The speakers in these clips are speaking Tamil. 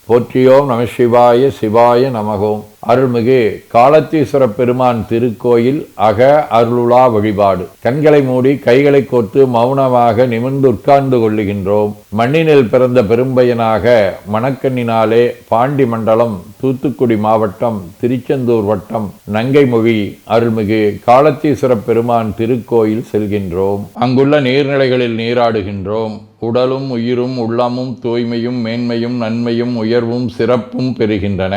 போற்றியோம் நம சிவாய சிவாய நமகோம். அருள்மிகு காலத்தீஸ்வர பெருமான் திருக்கோயில் அக அருளுலா வழிபாடு. கண்களை மூடி கைகளை கோர்த்து மௌனமாக நிமிர்ந்து உட்கார்ந்து கொள்ளுகின்றோம். மண்ணினில் பிறந்த பெரும்பயனாக மணக்கண்ணினாலே பாண்டி மண்டலம் தூத்துக்குடி மாவட்டம் திருச்செந்தூர் வட்டம் நங்கைமொழி அருள்மிகு காலத்தீஸ்வர பெருமான் திருக்கோயில் செல்கின்றோம். அங்குள்ள நீர்நிலைகளில் நீராடுகின்றோம். உடலும் உயிரும் உள்ளமும் தூய்மையும் மேன்மையும் நன்மையும் உயர்வும் சிறப்பும் பெறுகின்றன.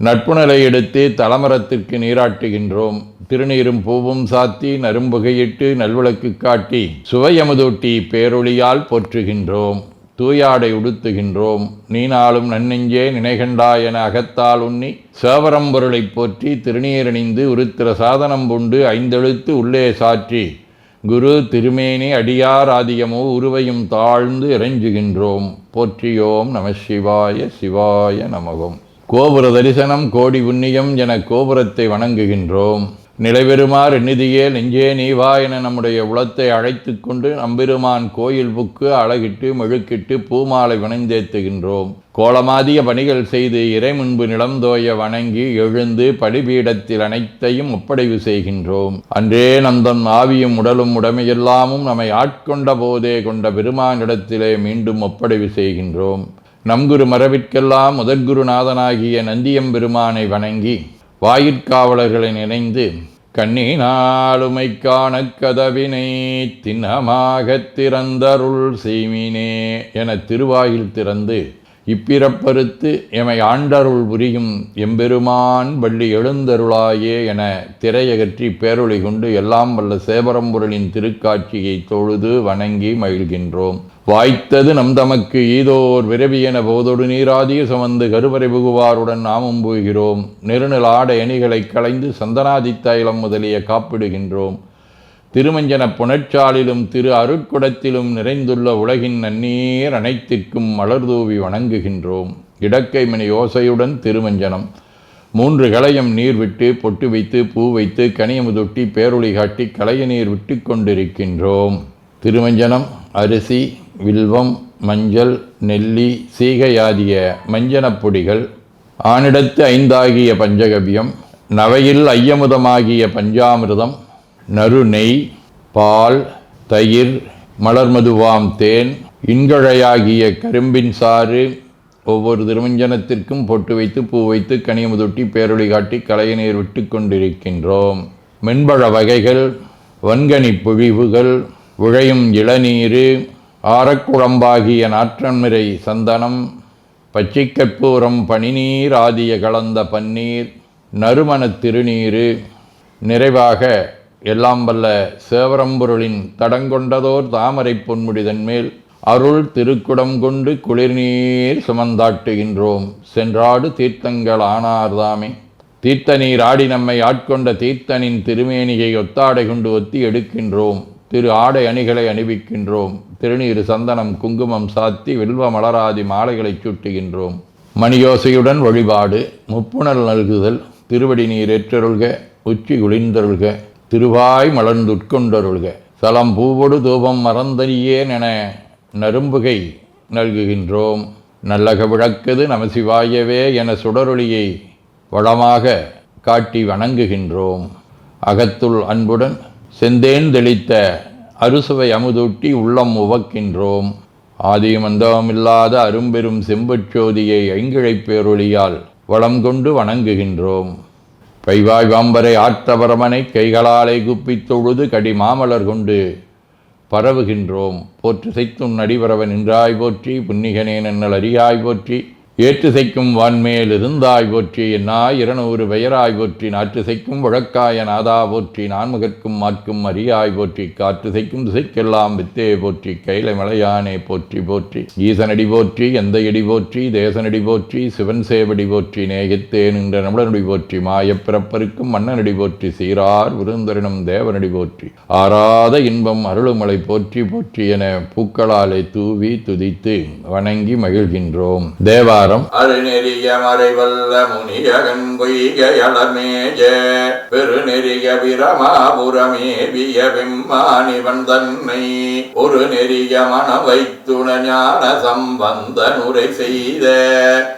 நட்புணலை எடுத்து தலமரத்திற்கு நீராட்டுகின்றோம். திருநீரும் பூவும் சாத்தி நரும்புகையிட்டு நல்விளக்கு காட்டி சுவையமுதூட்டி பேரொளியால் போற்றுகின்றோம். தூயாடை உடுத்துகின்றோம். நீனாலும் நன்னெஞ்சே நினைகண்டா என அகத்தால் உண்ணி சேவரம் பொருளை போற்றி திருநீரணிந்து உருத்திர சாதனம் பூண்டு ஐந்தெழுத்து உள்ளே சாற்றி குரு திருமேனி அடியார் ஆதியமோ உருவையும் தாழ்ந்து இறைஞ்சுகின்றோம். போற்றியோம் நம சிவாய சிவாய நமகம். கோபுர தரிசனம் கோடி புண்ணியம் என கோபுரத்தை வணங்குகின்றோம். நிலைபெறுமாறு எண்ணிதியே நெஞ்சே நீவா என நம்முடைய உளத்தை அழைத்து கொண்டு நம்பெருமான் கோயில் புக்கு அழகிட்டு மெழுக்கிட்டு பூமாலை வணந்தேத்துகின்றோம். கோலமாதிய பணிகள் செய்து இறை முன்பு நிலந்தோய வணங்கி எழுந்து பலிபீடத்தில் அனைத்தையும் ஒப்படைவு செய்கின்றோம். அன்றே நந்தன் ஆவியும் உடலும் உடமையெல்லாமும் நம்மை ஆட்கொண்ட போதே கொண்ட பெருமானிடத்திலே மீண்டும் ஒப்படைவு செய்கின்றோம். நம்குரு மரபிற்கெல்லாம் முதற்குருநாதனாகிய நந்தியம்பெருமானை வணங்கி வாயிற்காவலர்களை நினைந்து கண்ணினாலுமை காண கதவினை திண்ணமாகத் திறந்தருள் செய்மினே என திருவாயில் திறந்து இப்பிறப்பறுத்து எமை ஆண்டருள் புரியும் எம்பெருமான் வள்ளி எழுந்தருளாயே என திரையகற்றி பேரொளி கொண்டு எல்லாம் வல்ல சேவரம்பொருளின் திருக்காட்சியை தொழுது வணங்கி மகிழ்கின்றோம். வாய்த்தது நம் தமக்கு ஈதோர் விரவியென போதொடு நீராதிய சுமந்து கருவறை புகுவாருடன் நாமும் போகிறோம். நெருநில ஆடை அணிகளை களைந்து சந்தனாதி தைலம் முதலிய காப்பிடுகின்றோம். திருமஞ்சன புனச்சாலிலும் திரு அருட்குடத்திலும் நிறைந்துள்ள உலகின் நன்னீர் அனைத்திற்கும் மலர்தூவி வணங்குகின்றோம். இடக்கை மணி ஓசையுடன் திருமஞ்சனம் 3 களையம் நீர் விட்டு பொட்டு வைத்து பூ வைத்து கனியமுதொட்டி பேரொளி காட்டி களைய நீர் விட்டு கொண்டிருக்கின்றோம். திருமஞ்சனம் அரிசி வில்வம் மஞ்சள் நெல்லி சீகையாதிய மஞ்சனப் பொடிகள், ஆனிடத்து 5 ஆகிய பஞ்சகவ்யம், நவையில் ஐயமுதமாகிய பஞ்சாமிர்தம், நறு நெய், பால், தயிர், மலர்மதுவாம் தேன், இன்கழையாகிய கரும்பின் சாறு ஒவ்வொரு திருமஞ்சனத்திற்கும் பொட்டு வைத்து பூ வைத்து கனியமுதொட்டி பேரொளி காட்டி களைய நீர் விட்டு கொண்டிருக்கின்றோம். மென்பழ வகைகள், வன்கனி பொழிவுகள், உழையும் இளநீர், ஆரக்குழம்பாகிய நாற்றன்மிரை சந்தனம், பச்சைக்கற்பூரம், பனிநீர் ஆதிய கலந்த பன்னீர், நறுமணத் திருநீர், நிறைவாக எல்லாம் வல்ல சேவரம்பொருளின் தடங்கொண்டதோர் தாமரை பொன்முடிதன் மேல் அருள் திருக்குடம் கொண்டு குளிர்நீர் சுமந்தாட்டுகின்றோம். சென்றாடு தீர்த்தங்கள் ஆனார்தாமே. தீர்த்த நீர் ஆடி நம்மை ஆட்கொண்ட தீர்த்தனின் திருமேனியை ஒத்தாடை கொண்டு ஒத்தி எடுக்கின்றோம். திரு ஆடை அணிகளை அணிவிக்கின்றோம். திருநீர் சந்தனம் குங்குமம் சாத்தி வில்வ மலராதி மாலைகளை சூட்டுகின்றோம். மணியோசையுடன் வழிபாடு. முப்புணல் நல்குதல். திருவடி நீர் ஏற்றருள்க, உச்சி குளிர்ந்தருள்க, திருவாய் மலர்ந்துட்கொண்டருள்க, சலம் பூவொடு தூபம் மறந்தறியேன் என நரும்புகை நல்குகின்றோம். நல்லக விளக்குது நமசிவாயவே என சுடரொளியை வளமாக காட்டி வணங்குகின்றோம். அகத்துள் அன்புடன் செந்தேன் தெளித்த அறுசுவை அமுதூட்டி உள்ளம் உவக்கின்றோம். ஆதியும் அந்தமில்லாத அரும்பெரும் செம்புச்சோதியை ஐங்கிழைப் பேரொளியால் வளம் கொண்டு வணங்குகின்றோம். கைவாய் வாம்பரை ஆற்றவரமனை கைகளாலே குப்பித் தொழுது கடி மாமலர் கொண்டு பரவுகின்றோம். போற்று செய்த்தும் நடிபரவன் நின்றாய் போற்றி, புன்னிகனே நன்னல் அறியாய் போற்றி, ஏற்று செய்க்கும் வான்மேல் இருந்தாய் போற்றி, என்னாய் 200 பெயராய் போற்றி, நாற்று செய்க்கும் வழக்காய நாதா போற்றி, நான்முகற்கும் மாற்கும் அறியாய் போற்றி, காற்று செய்க்கும் திசைக்கெல்லாம் வித்தே போற்றி, கைலை மலையானே போற்றி போற்றி, ஈசனடி போற்றி, எந்தையடி போற்றி, தேசனடி போற்றி, சிவன் சேவடி போற்றி, நேயத்தே நின்ற நம்மளனடி போற்றி, மாயப்பிறப்பருக்கும் மன்னனடி போற்றி, சீரார் விருந்தரினும் தேவனடி போற்றி, ஆராத இன்பம் அருளுமலை போற்றி போற்றி என பூக்களாலே தூவி துதித்து வணங்கி மகிழ்கின்றோம். தேவார தேவாரம். அருநெறிய மறைவல்ல முனியகன் பொய்கையளமேஜ பெருநெறிய பிரமாபுரமேவிய வெம்மானிவன் தன்னை ஒரு நெறிய மனம் வைத்துண ஞான சம்பந்த நுரை செய்த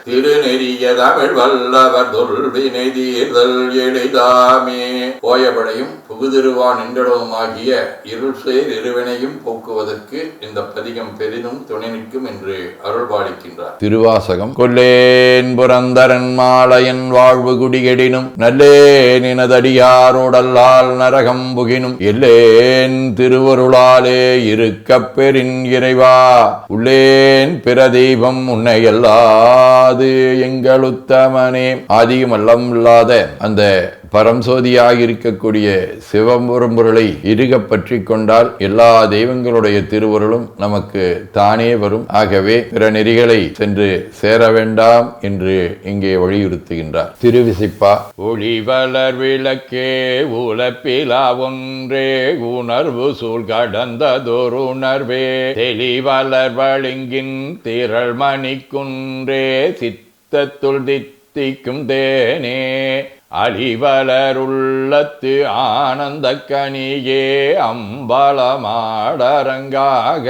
திருநெறிய தமிழ் வல்லவர் தொல்வினை தீர்தல் எளிதாமே. போயபடையும் புகுதிருவான் என்றடவும் ஆகிய இருள் சேர் இருவினையும் போக்குவதற்கு இந்த பதிகம் பெரிதும் துணை நிற்கும் என்று அருள்பாலிக்கின்றார். திருவாசகம். கொல்லேன் புரந்தரன் மாலையன் வாழ்வு குடிகெடினும் நல்லேன் நினதடியாரோடல்லால் நரகம் புகினும் எல்லேன் திருவருளாலே இருக்கப் பெறின் இறைவா உள்ளேன் பிரதீபம் உன்னை அல்லாது எங்களுத்தமனே. ஆதியும் அல்லம் இல்லாத அந்த பரம்சோதியாக இருக்கக்கூடிய சிவபெரும்பொருளை இறுக பற்றி கொண்டால் எல்லா தெய்வங்களுடைய திருவருளும் நமக்கு தானே வரும். ஆகவே பிற நெறிகளை சென்று சேர வேண்டாம் என்று இங்கே வலியுறுத்துகின்றார். திருவிசிப்பா. ஒளிவளர் விளக்கே உலப்பிலா ஒன்றே உணர்வு சூழ் கடந்ததொரு உணர்வே தெளிவளர் வழுங்கின் திரள் மணிக்குன்றே சித்தத்துள் தித்திக்கும் தேனே அழிவலருள்ளத்து ஆனந்த கனியே அம்பலமாடரங்காக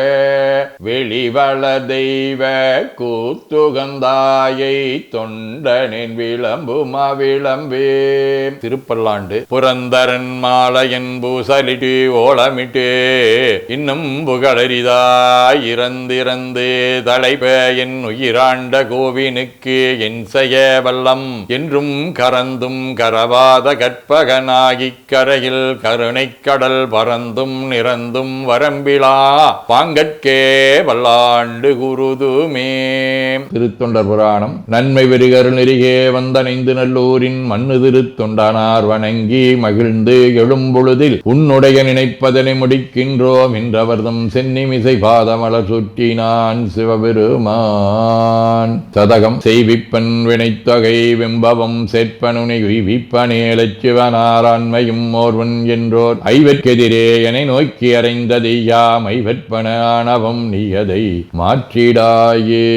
வெளிவளர் தெய்வ கூத்துகந்தாயை தொண்டனின் விளம்புமா விளம்பே. திருப்பல்லாண்டு. புரந்தரன் மாலையன் பூசலிட்டு ஓலமிட்டு இன்னும் புகழரிதாய் இறந்திறந்து தலைப்ப என் உயிராண்ட கோவினுக்கு என் செய்ய வல்லம் என்றும் கரந்தும் கரவாத கற்பகனாகிக் கரையில் கருணை கடல் பறந்தும் நிறந்தும் வரம்பிலா பாங்கட்கே வல்லாண்டு குருதுமே. திருத்தொண்டர் புராணம். நன்மை வெறுகருள் நெறிகே வந்தனைந்து நல்லூரின் மண்ணு திருத்தொண்டானார் வணங்கி மகிழ்ந்து எழும்பொழுதில் உன்னுடைய நினைப்பதனை முடிக்கின்றோம் என்றவர்தம் சென்னிமிசை பாதமலர் சுற்றினான் சிவபெருமான். சதகம். செய்விப்பன் வினைத்தொகை வெம்பவம் சேர்ப்பனுனை விப்பனேலச்சிவனாரான்மையும் ஓர்வன் என்றோர் ஐவர்க்கெதிரே என நோக்கி அறைந்ததையாம் ஐவற்பனானவம் நீயதை மாற்றிடாயே.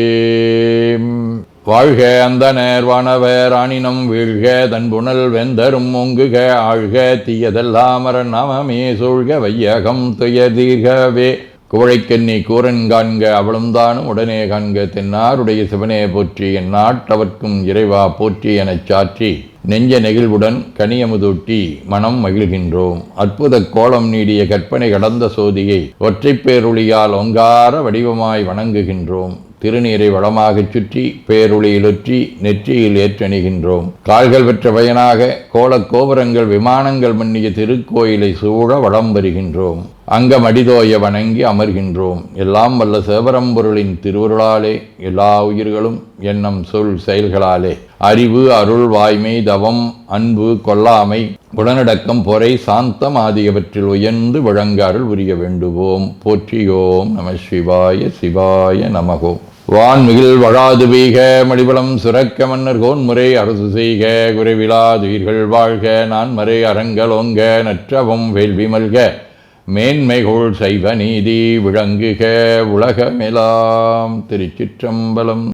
வாழ்க அந்தனர் வானவர் ஆணினம் வீழ்க தன்புணல் வெந்தரும் ஒங்குக ஆழ்க தீயதெல்லாமர நாமமே சூழ்க வையகம் துயர் தீர்கவே. குவழைக்கண்ணி கூரன் காண்க அவளும் தானும் உடனே காண்க தென்னாருடைய சிவனே போற்றி என் நாட்டவர்க்கும் இறைவா போற்றி எனச் சாற்றி நெஞ்ச நெகிழ்வுடன் கனியமுதூட்டி மனம் மகிழ்கின்றோம். அற்புத கோலம் நீடிய கற்பனை கடந்த சோதியை ஒற்றைப் பேருளியால் ஒங்கார வடிவமாய் வணங்குகின்றோம். திருநீரை வளமாகச் சுற்றி பேருளியிலொற்றி நெற்றியில் ஏற்றணிகின்றோம். கால்கள் பெற்ற பயனாக கோலக் கோபுரங்கள் விமானங்கள் மன்னிய திருக்கோயிலை சூழ வளம் வருகின்றோம். அங்கம் அடிதோய வணங்கி அமர்கின்றோம். எல்லாம் வல்ல சிவபரம்பொருளின் திருவருளாலே எல்லா உயிர்களும் எண்ணம் சொல் செயல்களாலே அறிவு அருள் வாய்மை தவம் அன்பு கொல்லாமை உடனடக்கம் பொறை சாந்தம் ஆகியவற்றில் உயர்ந்து விளங்க அருள் புரிய வேண்டுவோம். போற்றியோம் நம சிவாய சிவாய நமகோம். வான்மிகில் வழாது வீக மடிபலம் சுரக்க மன்னர் கோன்முறை அரசு செய்க குறைவிலாதுயிர்கள் வாழ்க நான்மறை அரங்கலோங்க நற்றவம் வேள்வி மல்க மேன்மைகோள் சைவ நீதி விளங்குக உலகமெலாம். திருச்சிற்றம்பலம்.